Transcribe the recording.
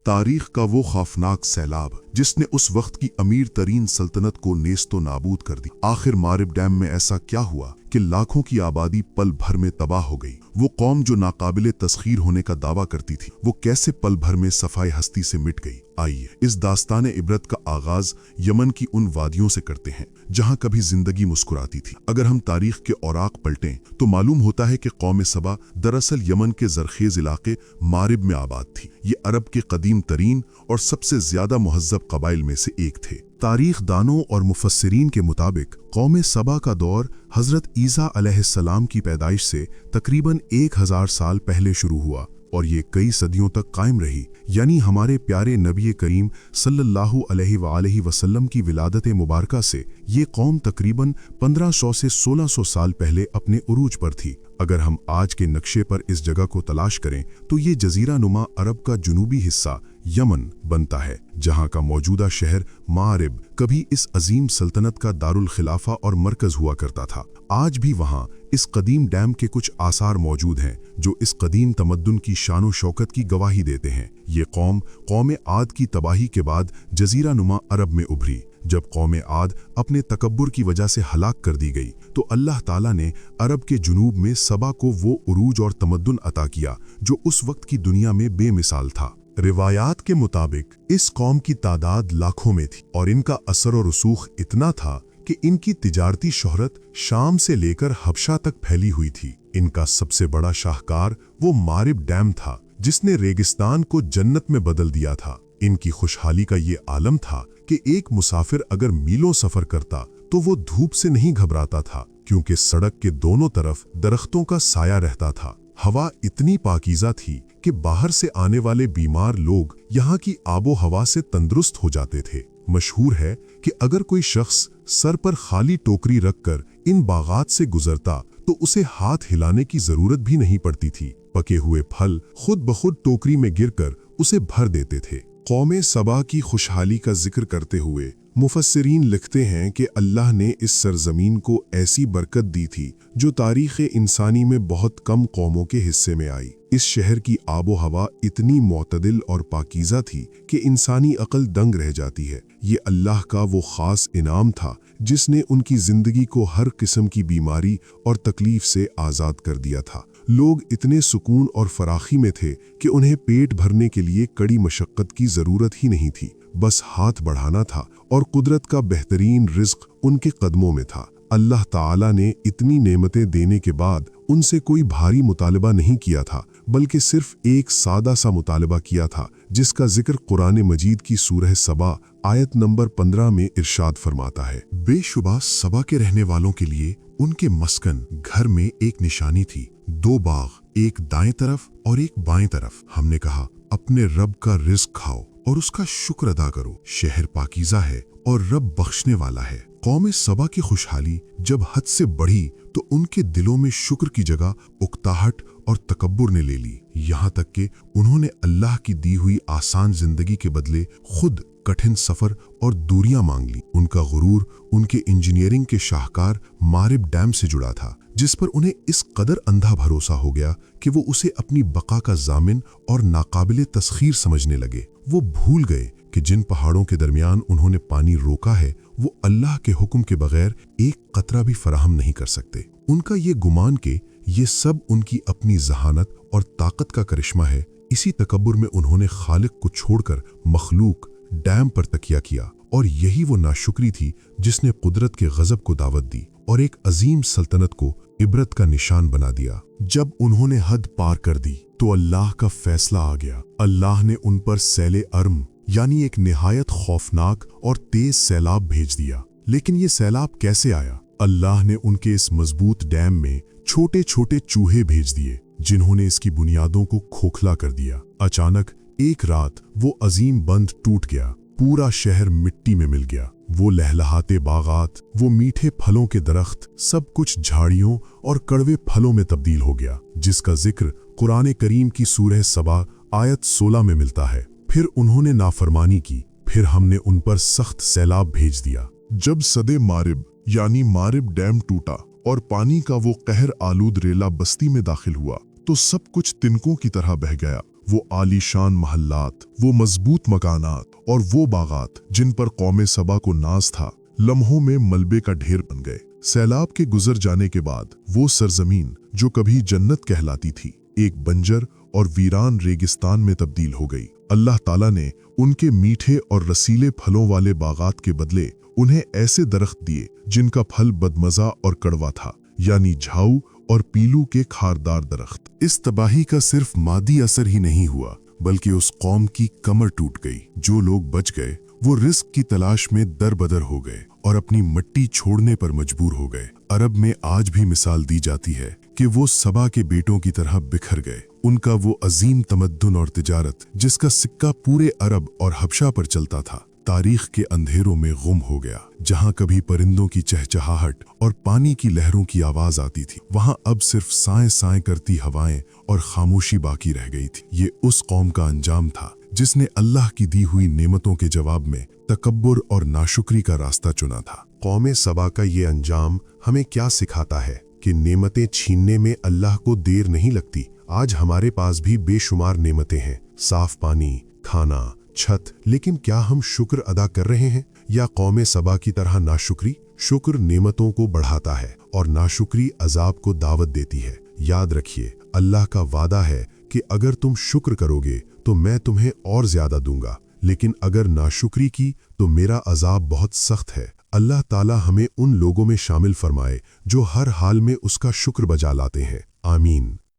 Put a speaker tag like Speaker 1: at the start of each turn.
Speaker 1: तारीख का वो खौफनाक सैलाब जिसने उस वक्त की अमीर तरीन सल्तनत को नेस्तो नाबूद कर दी। आखिर मारिब डैम में ऐसा क्या हुआ कि लाखों की आबादी पल भर में तबाह हो गई। वो कौम जो नाकाबिले तस्खीर होने का दावा करती थी, वो कैसे पल भर में सफाई हस्ती से मिट गई। आइए इस दास्ताने इबरत का आगाज यमन की उन वादियों से करते हैं जहां कभी जिंदगी मुस्कुराती थी। अगर हम तारीख के औराक पलटें तो मालूम होता है कि कौम सबा दरअसल यमन के जरखेज इलाके मारिब में आबाद थी। ये अरब के कदीम तरीन और सबसे ज्यादा मुहज्जब कबाइल में से एक थे। तारीख दानों और मुफस्सिरीन के मुताबिक कौम सबा का दौर हजरत ईसा अलैहिस्सलाम की पैदाइश से तकरीबन 1000 साल पहले शुरू हुआ और ये कई सदियों तक कायम रही। यानी हमारे प्यारे नबी करीम सल्लल्लाहु अलैहि वसल्लम की विलादत मुबारका से ये कौम तकरीबन 1500 से 1600 साल पहले अपने उरूज पर थी। अगर हम आज के नक्शे पर इस जगह को तलाश करें तो ये जजीरा नुमा अरब का जुनूबी हिस्सा यमन बनता है, जहां का मौजूदा शहर मारिब कभी इस अजीम सल्तनत का दारुल खिलाफा और मरकज हुआ करता था। आज भी वहां इस कदीम डैम के कुछ आसार मौजूद हैं जो इस कदीम तमद्दुन की शानो शौकत की गवाही देते हैं। ये कौम आद की तबाही के बाद जजीरा नुमा अरब में उभरी। जब कौम आद अपने तकब्बुर की वजह से हलाक कर दी गई तो अल्लाह ताला ने अरब के जुनूब में सबा को वो उरूज और तमद्दुन अता किया जो उस वक्त की दुनिया में बेमिसाल था। रिवायात के मुताबिक इस कौम की तादाद लाखों में थी और इनका असर और रसूख इतना था कि इनकी तिजारती शोहरत शाम से लेकर हबशा तक फैली हुई थी। इनका सबसे बड़ा शाहकार वो मारिब डैम था जिसने रेगिस्तान को जन्नत में बदल दिया था। इनकी खुशहाली का ये आलम था कि एक मुसाफिर अगर मीलों सफर करता तो वो धूप से नहीं घबराता था, क्योंकि सड़क के दोनों तरफ दरख्तों का साया रहता था। हवा इतनी पाकीज़ा थी कि बाहर से आने वाले बीमार लोग यहाँ की आबो हवा से तंदुरुस्त हो जाते थे। मशहूर है कि अगर कोई शख्स सर पर खाली टोकरी रखकर इन बागात से गुजरता तो उसे हाथ हिलाने की जरूरत भी नहीं पड़ती थी। पके हुए फल खुद ब खुद टोकरी में गिरकर उसे भर देते थे। कौम सबा की खुशहाली का जिक्र करते हुए मुफस्सिरीन लिखते हैं कि अल्लाह ने इस सरजमीन को ऐसी बरकत दी थी जो तारीख़ इंसानी में बहुत कम कौमों के हिस्से में आई। इस शहर की आबो हवा इतनी मोतदिल और पाकीज़ा थी कि इंसानी अक्ल दंग रह जाती है। ये अल्लाह का वो ख़ास इनाम था जिसने उनकी ज़िंदगी को हर किस्म की बीमारी और तकलीफ से आज़ाद कर दिया था। लोग इतने सुकून और फराखी में थे कि उन्हें पेट भरने के लिए कड़ी मशक्क़त की ज़रूरत ही नहीं थी, बस हाथ बढ़ाना था और कुदरत का बेहतरीन रिज़्क़ उनके कदमों में था। अल्लाह ताला ने इतनी नेमतें देने के बाद उनसे कोई भारी मुतालबा नहीं किया था, बल्कि सिर्फ एक सादा सा मुतालबा किया था जिसका जिक्र कुरान मजीद की सूरह सबा आयत नंबर 15 में इरशाद फरमाता है। बेशुबा सबा के रहने वालों के लिए उनके मस्कन घर में एक निशानी थी, 2 बाग, एक दाएं तरफ और एक बाएं तरफ। हमने कहा अपने रब का रिज़्क़ खाओ और उसका शुक्र अदा करो। शहर पाकीज़ा है और रब बख्शने वाला है। कौम सबा की खुशहाली जब हद से बढ़ी तो उनके दिलों में शुक्र की जगह उकताहट और तकब्बुर ने ले ली। यहाँ तक कि उन्होंने अल्लाह की दी हुई आसान जिंदगी के बदले खुद कठिन सफर और दूरियां मांग ली। उनका गुरूर उनके इंजीनियरिंग के शाहकार मारिब डैम से जुड़ा था, जिस पर उन्हें इस कदर अंधा भरोसा हो गया कि वो उसे अपनी बका का जामिन और नाकाबिले तस्खीर समझने लगे। वो भूल गए कि जिन पहाड़ों के दरमियान उन्होंने पानी रोका है वो अल्लाह के हुक्म के बगैर एक कतरा भी फराहम नहीं कर सकते। उनका ये गुमान कि ये सब उनकी अपनी जहानत और ताकत का करिश्मा है, इसी तकब्बुर में उन्होंने खालिक को छोड़कर मखलूक डैम पर तकिया किया, और यही वो नाशुक्री थी जिसने कुदरत के गजब को दावत दी और एक अजीम सल्तनत को इबरत का निशान बना दिया। जब उन्होंने हद पार कर दी तो अल्लाह का फैसला आ गया। अल्लाह ने उन पर सैले अर्म यानी एक निहायत खौफनाक और तेज सैलाब भेज दिया। लेकिन ये सैलाब कैसे आया? अल्लाह ने उनके इस मजबूत डैम में छोटे छोटे चूहे भेज दिए जिन्होंने इसकी बुनियादों को खोखला कर दिया। अचानक एक रात वो अजीम बंद टूट गया, पूरा शहर मिट्टी में मिल गया। वो लहलहाते बागात, वो मीठे फलों के दरख्त, सब कुछ झाड़ियों और कड़वे फलों में तब्दील हो गया, जिसका जिक्र कुरान करीम की सूरह सबा आयत 16 में मिलता है। फिर उन्होंने नाफरमानी की, फिर हमने उन पर सख्त सैलाब भेज दिया। जब सदे मारिब यानी मारिब डैम टूटा और पानी का वो कहर आलूद रेला बस्ती में दाखिल हुआ तो सब कुछ तिनकों की तरह बह गया। वो आलीशान महल्लात, वो मजबूत मकानात और वो बागात जिन पर कौम सबा को नाज था, लम्हों में मलबे का ढेर बन गए। सैलाब के गुजर जाने के बाद वो सरजमीन जो कभी जन्नत कहलाती थी, एक बंजर और वीरान रेगिस्तान में तब्दील हो गई। अल्लाह ताला ने उनके मीठे और रसीले फलों वाले बागात के बदले उन्हें ऐसे दरख्त दिए जिनका फल बदमजा और कड़वा था, यानी झाऊ और पीलू के खारदार दरख्त। इस तबाही का सिर्फ मादी असर ही नहीं हुआ, बल्कि उस कौम की कमर टूट गई। जो लोग बच गए वो रिस्क की तलाश में दरबदर हो गए और अपनी मिट्टी छोड़ने पर मजबूर हो गए। अरब में आज भी मिसाल दी जाती है कि वो सबा के बेटों की तरह बिखर गए। उनका वो अजीम तमद्दुन और तिजारत, जिसका सिक्का पूरे अरब और हबशा पर चलता था, तारीख के अंधेरों में गुम हो गया। जहां कभी परिंदों की चहचहाहट और पानी की लहरों की आवाज आती थी, वहां अब सिर्फ साएं साएं करती हवाएं और खामोशी बाकी रह गई थी। ये उस कौम का अंजाम था जिसने अल्लाह की दी हुई नेमतों के जवाब में तकब्बुर और नाशुक्री का रास्ता चुना था। कौम सबा का ये अंजाम हमें क्या सिखाता है कि नेमतें छीनने में अल्लाह को देर नहीं लगती। आज हमारे पास भी बेशुमार नेमतें हैं, साफ पानी, खाना, छत, लेकिन क्या हम शुक्र अदा कर रहे हैं या कौम सबा की तरह नाशुक्री? शुक्र नेमतों को बढ़ाता है और नाशुक्री अजाब को दावत देती है। याद रखिए, अल्लाह का वादा है कि अगर तुम शुक्र करोगे तो मैं तुम्हें और ज्यादा दूंगा, लेकिन अगर नाशुक्री की तो मेरा अजाब बहुत सख्त है। अल्लाह ताला हमें उन लोगों में शामिल फरमाए जो हर हाल में उसका शुक्र बजा लाते हैं। आमीन।